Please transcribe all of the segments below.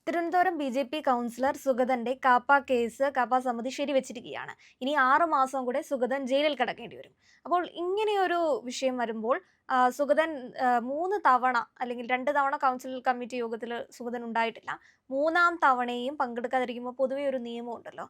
Thiruvananthapuram BJP councillor സുഗതന്റെ KAAPA case KAAPA സമിതി ശരിവച്ചിരിക്കുകയാണ്. ഇനി 6 മാസം കൂടെ സുഗതൻ ജയിലിൽ കിടക്കേണ്ടി വരും. അപ്പോൾ ഇങ്ങനെയൊരു വിഷയം വരുമ്പോൾ സുഗതൻ 3 തവണ അല്ലെങ്കിൽ 2 തവണ കൗൺസിൽ കമ്മിറ്റി യോഗത്തിൽ സുഗതൻ ഉണ്ടായിട്ടില്ല. 3-ാം തവണയും പങ്കെടുക്കാതിരിക്കുമ്പോൾ പൊതുവെ ഒരു നിയമമുണ്ടല്ലോ.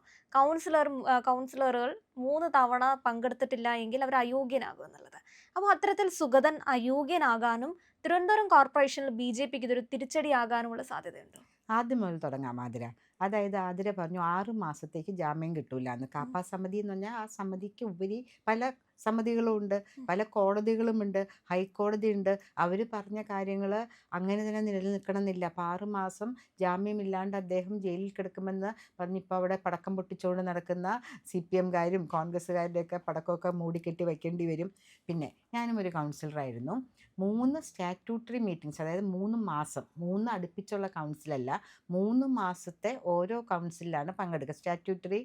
കൗൺസിലറുകൾ 3 തവണ പങ്കെടുത്തിട്ടില്ല എങ്കിൽ അവർ അയോഗ്യനാകും എന്നുള്ളത്. അപ്പോൾ അത്തരത്തിൽ സുഗതൻ അയോഗ്യനാകാനും തിരുവനന്തപുരം കോർപ്പറേഷനിൽ ബി.ജെ.പിക്ക് ഇതൊരു തിരിച്ചടിയാകാനുമുള്ള സാധ്യതയുണ്ടോ? ആദ്യം മുതൽ തുടങ്ങാം ആതിര. അതായത് ആതിര പറഞ്ഞു 6 മാസത്തേക്ക് ജാമ്യം കിട്ടൂലാന്ന്. ഉം. കാപ്പ സമിതി എന്ന് പറഞ്ഞാൽ ആ സമിതിക്ക് ഉപരി പല സമിതികളും ഉണ്ട്, പല കോടതികളുമുണ്ട്, ഹൈക്കോടതിയുണ്ട്. അവർ പറഞ്ഞ കാര്യങ്ങൾ അങ്ങനെ തന്നെ നിലനിൽക്കണമെന്നില്ല. അപ്പോൾ 6 മാസം ജാമ്യമില്ലാണ്ട് അദ്ദേഹം ജയിലിൽ കിടക്കുമെന്ന് പറഞ്ഞ് ഇപ്പോൾ അവിടെ പടക്കം പൊട്ടിച്ചുകൊണ്ട് നടക്കുന്ന CPM-കാരും കോൺഗ്രസ്സുകാരുടെയൊക്കെ പടക്കമൊക്കെ മൂടിക്കെട്ടി വയ്ക്കേണ്ടി വരും. പിന്നെ ഞാനും ഒരു കൗൺസിലറായിരുന്നു. 3 സ്റ്റാറ്റ്യൂട്ടറി മീറ്റിംഗ്സ്, അതായത് 3 മാസം, 3 അടുപ്പിച്ചുള്ള കൗൺസിലല്ല, 3 മാസത്തെ ഓരോ കൗൺസിലിലാണ് പങ്കെടുക്കുക. സ്റ്റാറ്റ്യൂട്ടറി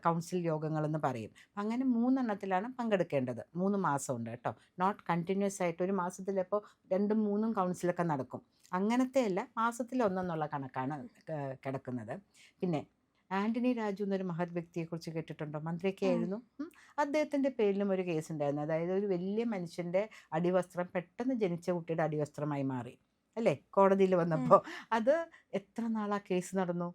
കൗൺസിൽ യോഗങ്ങളെന്ന് പറയും. അങ്ങനെ 3 എണ്ണത്തിലാണ് പങ്കെടുക്കേണ്ടത്. 3 മാസമുണ്ട് കേട്ടോ. നോട്ട് കണ്ടിന്യൂസ് ആയിട്ട് ഒരു മാസത്തിലപ്പോൾ 2ഉം 3ഉം കൗൺസിലൊക്കെ നടക്കും. അങ്ങനത്തെയല്ല, മാസത്തിൽ ഒന്നെന്നുള്ള കണക്കാണ് കിടക്കുന്നത്. പിന്നെ ആന്റണി രാജു എന്നൊരു മഹത് വ്യക്തിയെക്കുറിച്ച് കേട്ടിട്ടുണ്ടോ? മന്ത്രിയൊക്കെ ഉം. ആയിരുന്നു. അദ്ദേഹത്തിൻ്റെ പേരിലും ഒരു കേസ് ഉണ്ടായിരുന്നു. അതായത് ഒരു വലിയ മനുഷ്യൻ്റെ അടിവസ്ത്രം പെട്ടെന്ന് ജനിച്ച കുട്ടിയുടെ അടിവസ്ത്രമായി മാറി അല്ലേ, കോടതിയിൽ ഉം. വന്നപ്പോൾ. അത് എത്ര നാളാ കേസ് നടന്നു?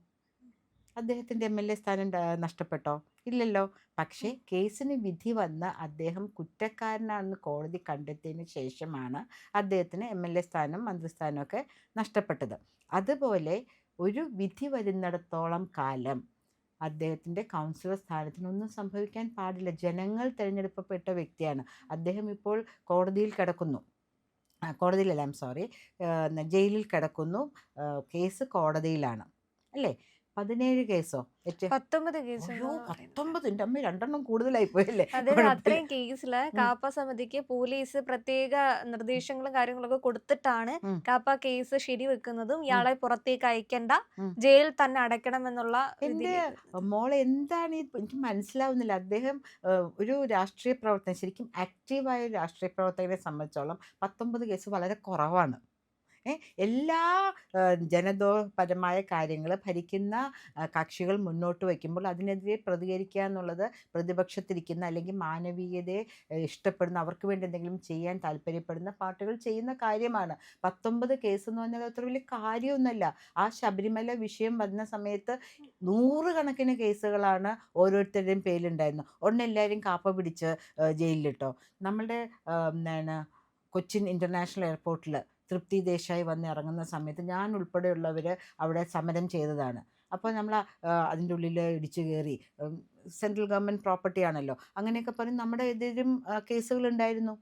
അദ്ദേഹത്തിൻ്റെ MLA സ്ഥാനം നഷ്ടപ്പെട്ടോ? ഇല്ലല്ലോ. പക്ഷേ ഉം. കേസിന് വിധി വന്ന് അദ്ദേഹം കുറ്റക്കാരനാണെന്ന് കോടതി കണ്ടെത്തിയതിന് ശേഷമാണ് അദ്ദേഹത്തിന് MLA സ്ഥാനം മന്ത്രിസ്ഥാനമൊക്കെ നഷ്ടപ്പെട്ടത്. അതുപോലെ ഒരു വിധി വരുന്നിടത്തോളം കാലം അദ്ദേഹത്തിൻ്റെ കൗൺസിലർ സ്ഥാനത്തിനൊന്നും സംഭവിക്കാൻ പാടില്ല. ജനങ്ങൾ തിരഞ്ഞെടുക്കപ്പെട്ട വ്യക്തിയാണ്. അദ്ദേഹം ഇപ്പോൾ കോടതിയിൽ കിടക്കുന്നു. കോടതിയിലല്ല, സോറി, ജയിലിൽ കിടക്കുന്നു. കേസ് കോടതിയിലാണ് അല്ലേ? 17 കേസോ? 19 അയ്യോ, കേസുണ്ടെന്നാ പറയുന്നത്. 19! എൻ്റെ അമ്മ, 2 കൂടുതലായി പോയല്ലേ. അതായത് കുഴപ്പമില്ല. അത്രയും കേസില് ഉം, കാപ്പ സമിതിക്ക് പോലീസ് പ്രത്യേക നിർദ്ദേശങ്ങളും കാര്യങ്ങളൊക്കെ കൊടുത്തിട്ടാണ് ഉം, കാപ്പ കേസ് ശരിവെക്കുന്നതും ഉം, ഇയാളെ പുറത്തേക്ക് അയക്കണ്ട, ഉം. ജയിലിൽ തന്നെ അടയ്ക്കണമെന്നുള്ള എൻ്റെ രീതിയിലേക്ക് വരുന്നത്. മോളെ, എന്താണ് ഈ, എനിക്ക് മനസ്സിലാവുന്നില്ല. അദ്ദേഹം ഒരു രാഷ്ട്രീയ പ്രവർത്തകൻ, ശരിക്കും ആക്റ്റീവായ ഒരു രാഷ്ട്രീയ പ്രവർത്തകനെ സംബന്ധിച്ചോളം 19 കേസ് വളരെ കുറവാണ്. ഏ, എല്ലാ ജനതോപരമായ കാര്യങ്ങൾ ഭരിക്കുന്ന കക്ഷികൾ മുന്നോട്ട് വയ്ക്കുമ്പോൾ അതിനെതിരെ പ്രതികരിക്കുക എന്നുള്ളത് പ്രതിപക്ഷത്തിരിക്കുന്ന അല്ലെങ്കിൽ മാനവീയതയെ ഇഷ്ടപ്പെടുന്ന, അവർക്ക് വേണ്ടി എന്തെങ്കിലും ചെയ്യാൻ താല്പര്യപ്പെടുന്ന പാർട്ടികൾ ചെയ്യുന്ന കാര്യമാണ്. 19 കേസ് എന്ന് പറഞ്ഞാൽ അത്ര വലിയ കാര്യമൊന്നുമല്ല. ആ ശബരിമല വിഷയം വന്ന സമയത്ത് നൂറുകണക്കിന് കേസുകളാണ് ഓരോരുത്തരുടെയും പേരിലുണ്ടായിരുന്നു. എല്ലാവരും കാപ്പ പിടിച്ച് ജയിലിലിട്ടോ. നമ്മളുടെ എന്താണ്, കൊച്ചിൻ ഇൻ്റർനാഷണൽ എയർപോർട്ടിൽ തൃപ്തി ദേശായി വന്ന് ഇറങ്ങുന്ന സമയത്ത് ഞാൻ ഉൾപ്പെടെയുള്ളവർ അവിടെ സമരം ചെയ്തതാണ്. അപ്പോൾ നമ്മൾ അതിൻ്റെ ഉള്ളിൽ ഇടിച്ചു കയറി, സെൻട്രൽ ഗവൺമെൻറ് പ്രോപ്പർട്ടി ആണല്ലോ, അങ്ങനെയൊക്കെ പറഞ്ഞ് നമ്മുടെ എതിരും കേസുകളുണ്ടായിരുന്നു.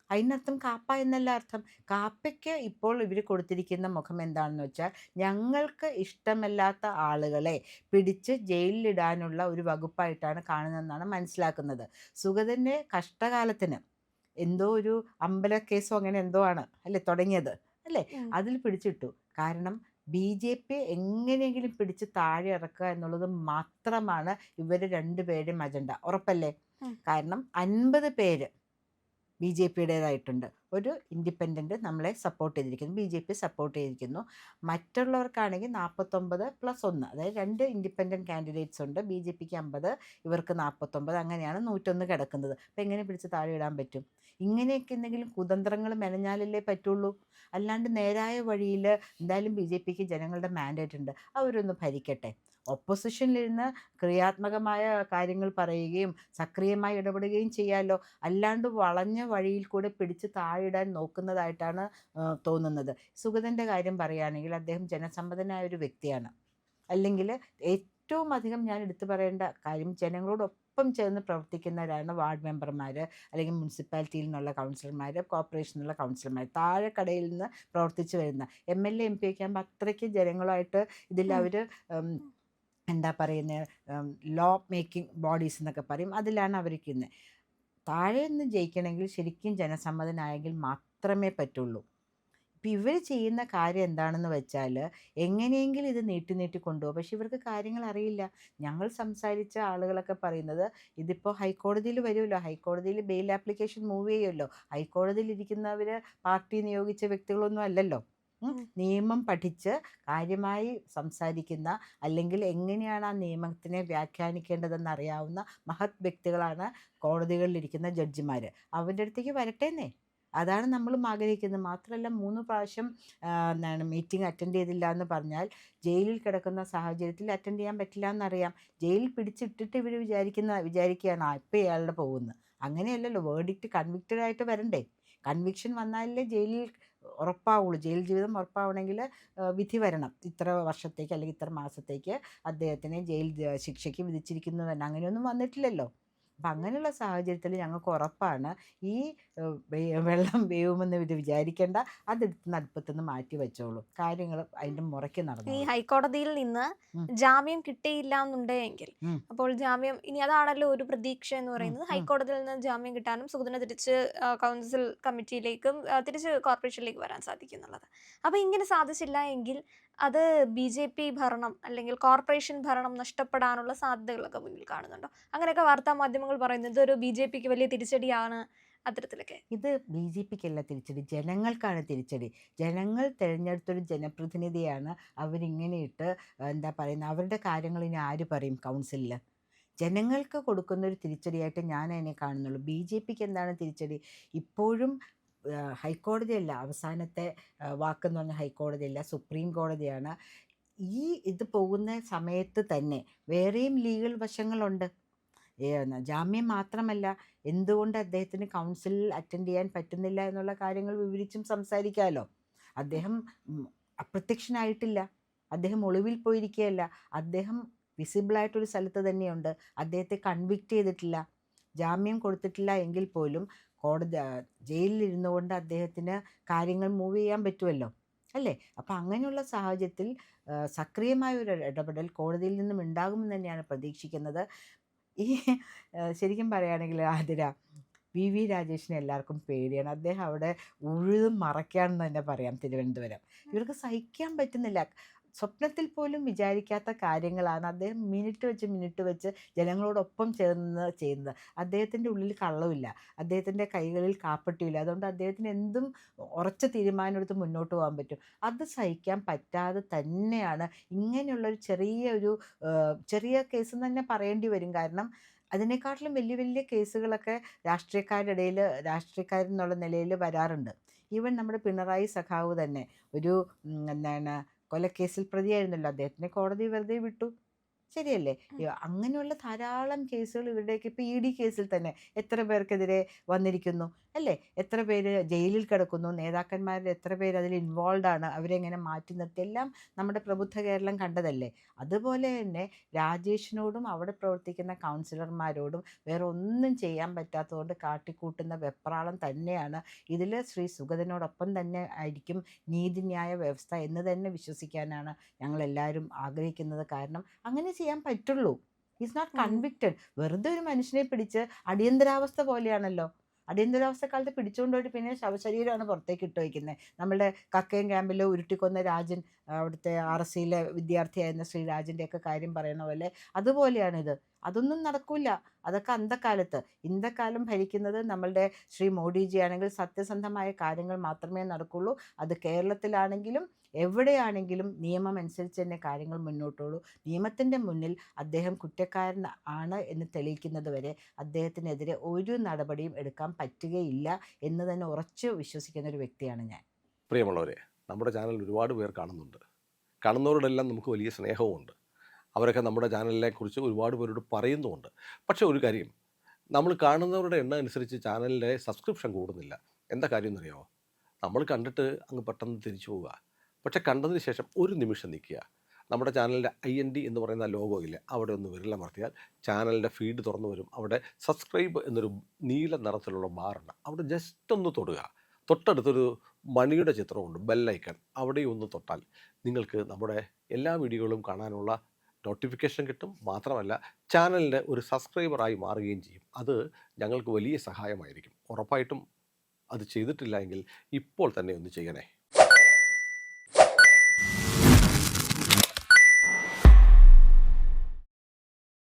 അതിനർത്ഥം കാപ്പ എന്നല്ല അർത്ഥം. കാപ്പയ്ക്ക് ഇപ്പോൾ ഇവർ കൊടുത്തിരിക്കുന്ന മുഖം എന്താണെന്ന് വെച്ചാൽ, ഞങ്ങൾക്ക് ഇഷ്ടമല്ലാത്ത ആളുകളെ പിടിച്ച് ജയിലിലിടാനുള്ള ഒരു വകുപ്പായിട്ടാണ് കാണുന്നതെന്നാണ് മനസ്സിലാക്കുന്നത്. സുഗതൻ്റെ കഷ്ടകാലത്തിന് എന്തോ ഒരു അമ്പലക്കേസോ അങ്ങനെ എന്തോ ആണ് അല്ലേ തുടങ്ങിയത് അല്ലേ, ഉം. അതിൽ പിടിച്ചിട്ടു. കാരണം BJP എങ്ങനെയെങ്കിലും പിടിച്ച് താഴെ ഇറക്കുക എന്നുള്ളത് മാത്രമാണ് ഇവർ രണ്ടുപേരുടെയും അജണ്ട. ഉറപ്പല്ലേ? ഉം. കാരണം 50 പേര് BJPയുടേതായിട്ടുണ്ട്. ഒരു ഇൻഡിപെൻഡൻറ്റ് നമ്മളെ സപ്പോർട്ട് ചെയ്തിരിക്കുന്നു, BJP സപ്പോർട്ട് ചെയ്തിരിക്കുന്നു. മറ്റുള്ളവർക്കാണെങ്കിൽ 49+1, അതായത് 2 ഇൻഡിപെൻഡൻറ്റ് കാൻഡിഡേറ്റ്സ് ഉണ്ട്. BJPക്ക് 50, ഇവർക്ക് 49, അങ്ങനെയാണ് 101 കിടക്കുന്നത്. അപ്പോൾ എങ്ങനെ പിടിച്ച് താഴെ ഇടാൻ പറ്റും? ഇങ്ങനെയൊക്കെ എന്തെങ്കിലും കുതന്ത്രങ്ങൾ മെനഞ്ഞാലല്ലേ പറ്റുള്ളൂ. അല്ലാണ്ട് നേരായ വഴിയിൽ എന്തായാലും BJPക്ക് ജനങ്ങളുടെ മാൻഡേറ്റ് ഉണ്ട്, അവരൊന്ന് ഭരിക്കട്ടെ. ഒപ്പോസിഷനിലിരുന്ന് ക്രിയാത്മകമായ കാര്യങ്ങൾ പറയുകയും സക്രിയമായി ഇടപെടുകയും ചെയ്യാമല്ലോ. അല്ലാണ്ട് വളഞ്ഞ വഴിയിൽ കൂടെ പിടിച്ച് താഴിടാൻ നോക്കുന്നതായിട്ടാണ് തോന്നുന്നത്. സുഗതൻ്റെ കാര്യം പറയുകയാണെങ്കിൽ അദ്ദേഹം ജനസമ്മതനായ ഒരു വ്യക്തിയാണ്. അല്ലെങ്കിൽ ഏറ്റവും അധികം ഞാൻ എടുത്തു പറയേണ്ട കാര്യം, ജനങ്ങളോടൊപ്പം ചേർന്ന് പ്രവർത്തിക്കുന്നവരാണ് വാർഡ് മെമ്പർമാർ, അല്ലെങ്കിൽ മുനിസിപ്പാലിറ്റിയിൽ നിന്നുള്ള കൗൺസിലർമാർ, കോർപ്പറേഷനിൽ നിന്നുള്ള കൗൺസിലർമാർ, താഴെക്കടയിൽ നിന്ന് പ്രവർത്തിച്ചു വരുന്ന MLA MP ഒക്കെ ആകുമ്പോൾ അത്രയ്ക്ക് ജനങ്ങളുമായിട്ട് ഇതിൽ ഉം. അവർ എന്താ പറയുന്നത്, ലോ മേക്കിംഗ് ബോഡീസ് എന്നൊക്കെ പറയും, അതിലാണ് അവരിരിക്കുന്നത്. താഴെ നിന്ന് ജയിക്കണമെങ്കിൽ ശരിക്കും ജനസമ്മതനായെങ്കിൽ മാത്രമേ പറ്റുള്ളൂ. ഇപ്പം ഇവർ ചെയ്യുന്ന കാര്യം എന്താണെന്ന് വെച്ചാൽ, എങ്ങനെയെങ്കിലും ഇത് നീട്ടി നീട്ടി കൊണ്ടുപോകും. പക്ഷെ ഇവർക്ക് കാര്യങ്ങൾ അറിയില്ല. ഞങ്ങൾ സംസാരിച്ച ആളുകളൊക്കെ പറയുന്നത്, ഇതിപ്പോൾ ഹൈക്കോടതിയിൽ വരുമല്ലോ, ഹൈക്കോടതിയിൽ ബെയിൽ ആപ്ലിക്കേഷൻ മൂവ് ചെയ്യുമല്ലോ, ഹൈക്കോടതിയിൽ ഇരിക്കുന്നവർ പാർട്ടി നിയോഗിച്ച വ്യക്തികളൊന്നും അല്ലല്ലോ. ഉം. നിയമം പഠിച്ച് കാര്യമായി സംസാരിക്കുന്ന, അല്ലെങ്കിൽ എങ്ങനെയാണ് ആ നിയമത്തിനെ വ്യാഖ്യാനിക്കേണ്ടതെന്ന് അറിയാവുന്ന മഹത് വ്യക്തികളാണ് കോടതികളിലിരിക്കുന്ന ജഡ്ജിമാർ. അവരുടെ അടുത്തേക്ക് വരട്ടേന്നേ. അതാണ് നമ്മളും ആഗ്രഹിക്കുന്നത്. മാത്രമല്ല 3 പ്രാവശ്യം എന്താണ് മീറ്റിംഗ് അറ്റൻഡ് ചെയ്തില്ല എന്ന് പറഞ്ഞാൽ ജയിലിൽ കിടക്കുന്ന സാഹചര്യത്തിൽ അറ്റൻഡ് ചെയ്യാൻ പറ്റില്ല എന്നറിയാം. ജയിലിൽ പിടിച്ചിട്ടിട്ട് ഇവർ വിചാരിക്കുകയാണ് ഇപ്പം ഇയാളുടെ പോകുന്നു. അങ്ങനെയല്ലല്ലോ. വേർഡിക്റ്റ് കൺവിക്റ്റഡ് ആയിട്ട് വരണ്ടേ. കൺവിക്ഷൻ വന്നാലേ ജയിലിൽ ഉറപ്പാവുള്ളൂ. ജയിൽ ജീവിതം ഉറപ്പാവണമെങ്കിൽ വിധി വരണം. ഇത്ര വർഷത്തേക്ക് അല്ലെങ്കിൽ ഇത്ര മാസത്തേക്ക് അദ്ദേഹത്തിനെ ജയിൽ ശിക്ഷയ്ക്ക് വിധിച്ചിരിക്കുന്നു തന്നെ. അങ്ങനെയൊന്നും വന്നിട്ടില്ലല്ലോ. അപ്പം അങ്ങനെയുള്ള സാഹചര്യത്തിൽ ഞങ്ങൾക്ക് ഉറപ്പാണ് ഈ വെള്ളം വേവുമെന്ന് ഇത് വിചാരിക്കേണ്ട. അതെടുത്ത് അടുപ്പത്തുനിന്ന് മാറ്റി വെച്ചോളൂ. കാര്യങ്ങൾ അതിൻ്റെ മുറയ്ക്ക് ഈ നടന്നോളൂ. ഹൈക്കോടതിയിൽ നിന്ന് ഉം, ജാമ്യം കിട്ടിയില്ല എന്നുണ്ടെങ്കിൽ ഉം, അപ്പോൾ ജാമ്യം ഇനി അതാണല്ലോ ഒരു പ്രതീക്ഷ എന്ന് ഉം, പറയുന്നത്. ഉം. ഹൈക്കോടതിയിൽ നിന്ന് ജാമ്യം കിട്ടാനും സുഗതന് തിരിച്ച് കൗൺസിൽ കമ്മിറ്റിയിലേക്കും തിരിച്ച് കോർപ്പറേഷനിലേക്ക് വരാൻ സാധിക്കും എന്നുള്ളത്. അപ്പോൾ ഇങ്ങനെ സാധിച്ചില്ല എങ്കിൽ അത് BJP ഭരണം അല്ലെങ്കിൽ കോർപ്പറേഷൻ ഭരണം നഷ്ടപ്പെടാനുള്ള സാധ്യതകളൊക്കെ മുന്നിൽ കാണുന്നുണ്ടോ? അങ്ങനെയൊക്കെ വാർത്താ മാധ്യമങ്ങൾ പറയുന്നത് ഇതൊരു BJPക്ക് വലിയ തിരിച്ചടിയാണ് അത്തരത്തിലൊക്കെ. ഇത് BJPക്കല്ല തിരിച്ചടി, ജനങ്ങൾക്കാണ് തിരിച്ചടി. ജനങ്ങൾ തിരഞ്ഞെടുത്തൊരു ജനപ്രതിനിധിയാണ് അവരിങ്ങനെയിട്ട് എന്താ പറയുന്നത്, അവരുടെ കാര്യങ്ങൾ ഇനി ആര് പറയും കൗൺസിലിൽ? ജനങ്ങൾക്ക് കൊടുക്കുന്നൊരു തിരിച്ചടിയായിട്ട് ഞാൻ അതിനെ കാണുന്നുള്ളൂ. BJPക്ക് എന്താണ് തിരിച്ചടി? ഇപ്പോഴും ഹൈക്കോടതിയല്ല അവസാനത്തെ വാക്കെന്ന് പറഞ്ഞാൽ, ഹൈക്കോടതിയല്ല, സുപ്രീം കോടതിയാണ്. ഇത് പോകുന്ന സമയത്ത് തന്നെ വേറെയും ലീഗൽ വശങ്ങളുണ്ട്. ജാമ്യം മാത്രമല്ല, എന്തുകൊണ്ട് അദ്ദേഹത്തിന് കൗൺസിലിൽ അറ്റൻഡ് ചെയ്യാൻ പറ്റുന്നില്ല എന്നുള്ള കാര്യങ്ങൾ വിവരിച്ചും സംസാരിക്കാമല്ലോ. അദ്ദേഹം അപ്രത്യക്ഷനായിട്ടില്ല. അദ്ദേഹം ഒളിവിൽ പോയിരിക്കുകയല്ല. അദ്ദേഹം വിസിബിളായിട്ടൊരു സ്ഥലത്ത് തന്നെയുണ്ട്. അദ്ദേഹത്തെ കൺവിക്റ്റ് ചെയ്തിട്ടില്ല, ജാമ്യം കൊടുത്തിട്ടില്ല എങ്കിൽ പോലും ജയിലിലിരുന്നു കൊണ്ട് അദ്ദേഹത്തിന് കാര്യങ്ങൾ മൂവ് ചെയ്യാൻ പറ്റുമല്ലോ, അല്ലേ? അപ്പം അങ്ങനെയുള്ള സാഹചര്യത്തിൽ സക്രിയമായ ഒരു ഇടപെടൽ കോടതിയിൽ നിന്നും ഉണ്ടാകുമെന്ന് തന്നെയാണ് പ്രതീക്ഷിക്കുന്നത്. ഈ ശരിക്കും പറയുകയാണെങ്കിൽ ആതിര, VV രാജേഷിനെ എല്ലാവർക്കും പേടിയാണ്. അദ്ദേഹം അവിടെ ഉഴുതും മറയ്ക്കാണെന്ന് തന്നെ പറയാം. തിരുവനന്തപുരം ഇവർക്ക് സഹിക്കാൻ പറ്റുന്നില്ല. സ്വപ്നത്തിൽ പോലും വിചാരിക്കാത്ത കാര്യങ്ങളാണ് അദ്ദേഹം മിനിറ്റ് വെച്ച് ജനങ്ങളോടൊപ്പം ചേർന്ന് ചെയ്യുന്നത്. അദ്ദേഹത്തിൻ്റെ ഉള്ളിൽ കള്ളമില്ല, അദ്ദേഹത്തിൻ്റെ കൈകളിൽ കാപ്പട്ടിയില്ല. അതുകൊണ്ട് അദ്ദേഹത്തിന് എന്തും ഉറച്ച തീരുമാനമെടുത്ത് മുന്നോട്ട് പോകാൻ പറ്റും. അത് സഹിക്കാൻ പറ്റാതെ തന്നെയാണ് ഇങ്ങനെയുള്ളൊരു ചെറിയ കേസ് തന്നെ പറയേണ്ടി വരും. കാരണം അതിനേക്കാട്ടിലും വലിയ വലിയ കേസുകളൊക്കെ രാഷ്ട്രീയക്കാരുടെ ഇടയിൽ, രാഷ്ട്രീയക്കാരെന്നുള്ള നിലയിൽ വരാറുണ്ട്. ഈവൻ നമ്മുടെ പിണറായി സഖാവ് തന്നെ ഒരു എന്താണ് കൊലക്കേസിൽ പ്രതിയായിരുന്നല്ലോ. അദ്ദേഹത്തിനെ കോടതി വെറുതെ വിട്ടു. ശരിയല്ലേ? അങ്ങനെയുള്ള ധാരാളം കേസുകൾ ഇവരുടെയൊക്കെ ഇപ്പോൾ ED കേസിൽ തന്നെ എത്ര പേർക്കെതിരെ വന്നിരിക്കുന്നു, അല്ലേ? എത്ര പേര് ജയിലിൽ കിടക്കുന്നു, നേതാക്കന്മാരുടെ എത്ര പേര് അതിൽ ഇൻവോൾവ് ആണ്, അവരെ എങ്ങനെ മാറ്റി നിർത്തി, എല്ലാം നമ്മുടെ പ്രബുദ്ധ കേരളം കണ്ടതല്ലേ. അതുപോലെ തന്നെ രാജേഷിനോടും അവിടെ പ്രവർത്തിക്കുന്ന കൗൺസിലർമാരോടും വേറെ ഒന്നും ചെയ്യാൻ പറ്റാത്തതുകൊണ്ട് കാട്ടിക്കൂട്ടുന്ന വെപ്രാളം തന്നെയാണ് ഇതിൽ. ശ്രീ സുഗതനോടൊപ്പം തന്നെ ആയിരിക്കും നീതിന്യായ വ്യവസ്ഥ എന്ന് തന്നെ വിശ്വസിക്കാനാണ് ഞങ്ങളെല്ലാവരും ആഗ്രഹിക്കുന്നത്. കാരണം അങ്ങനെ ചെയ്യാൻ പറ്റുള്ളൂ. Is not convicted. വെറുതെ ഒരു മനുഷ്യനെ പിടിച്ച് അടിയന്തരാവസ്ഥ പോലെയാണല്ലോ. അടിയന്തരാവസ്ഥ കാലത്ത് പിടിച്ചുകൊണ്ടുപോയിട്ട് പിന്നെ ശവശരീരമാണ് പുറത്തേക്ക് ഇട്ട് വയ്ക്കുന്നത്. നമ്മുടെ കക്കയം ക്യാമ്പിൽ ഉരുട്ടിക്കൊന്ന രാജൻ, അവിടുത്തെ RSCയിലെ വിദ്യാർത്ഥിയായിരുന്ന ശ്രീ രാജൻ്റെയൊക്കെ കാര്യം പറയുന്ന പോലെ അതുപോലെയാണിത്. അതൊന്നും നടക്കില്ല. അതൊക്കെ അന്തക്കാലത്ത്. ഇന്നക്കാലം ഭരിക്കുന്നത് നമ്മളുടെ ശ്രീ മോഡിജി ആണെങ്കിൽ സത്യസന്ധമായ കാര്യങ്ങൾ മാത്രമേ നടക്കുള്ളൂ. അത് കേരളത്തിലാണെങ്കിലും എവിടെയാണെങ്കിലും നിയമം അനുസരിച്ച് തന്നെ കാര്യങ്ങൾ മുന്നോട്ടുള്ളൂ. നിയമത്തിൻ്റെ മുന്നിൽ അദ്ദേഹം കുറ്റക്കാരൻ ആണ് എന്ന് തെളിയിക്കുന്നത് വരെ അദ്ദേഹത്തിനെതിരെ ഒരു നടപടിയും എടുക്കാൻ പറ്റുകയില്ല എന്ന് തന്നെ ഉറച്ചു വിശ്വസിക്കുന്ന ഒരു വ്യക്തിയാണ് ഞാൻ. പ്രിയമുള്ളവരെ, നമ്മുടെ ചാനൽ ഒരുപാട് പേർ കാണുന്നുണ്ട്. കാണുന്നവരോടെല്ലാം നമുക്ക് വലിയ സ്നേഹവുമുണ്ട്. അവരൊക്കെ നമ്മുടെ ചാനലിനെക്കുറിച്ച് ഒരുപാട് പേരോട് പറയുന്നുമുണ്ട്. പക്ഷേ ഒരു കാര്യം, നമ്മൾ കാണുന്നവരുടെ എണ്ണം അനുസരിച്ച് ചാനലിൻ്റെ സബ്സ്ക്രിപ്ഷൻ കൂടുന്നില്ല. എന്താ കാര്യം എന്നറിയാമോ? നമ്മൾ കണ്ടിട്ട് അങ്ങ് പെട്ടെന്ന് തിരിച്ചു പോവുക. പക്ഷേ കണ്ടതിന് ശേഷം ഒരു നിമിഷം നിൽക്കുക. നമ്മുടെ ചാനലിൻ്റെ IND എന്ന് പറയുന്ന ലോഗോ ഇല്ലേ, അവിടെ ഒന്ന് വിരലമർത്തിയാൽ ചാനലിൻ്റെ ഫീഡ് തുറന്നു വരും. അവിടെ സബ്സ്ക്രൈബ് എന്നൊരു നീല നിറത്തിലുള്ള ബാറുണ്ട്. അവിടെ ജസ്റ്റ് ഒന്ന് തൊടുക. തൊട്ടടുത്തൊരു മണിയുടെ ചിത്രമുണ്ട്, ബെല്ലൈക്കൺ. അവിടെയും ഒന്ന് തൊട്ടാൽ നിങ്ങൾക്ക് നമ്മുടെ എല്ലാ വീഡിയോകളും കാണാനുള്ള നോട്ടിഫിക്കേഷൻ കിട്ടും. മാത്രമല്ല ചാനലിൻ്റെ ഒരു സബ്സ്ക്രൈബറായി മാറുകയും ചെയ്യും. അത് ഞങ്ങൾക്ക് വലിയ സഹായമായിരിക്കും. ഉറപ്പായിട്ടും അത് ചെയ്തിട്ടില്ല എങ്കിൽ ഇപ്പോൾ തന്നെ ഒന്ന് ചെയ്യണേ.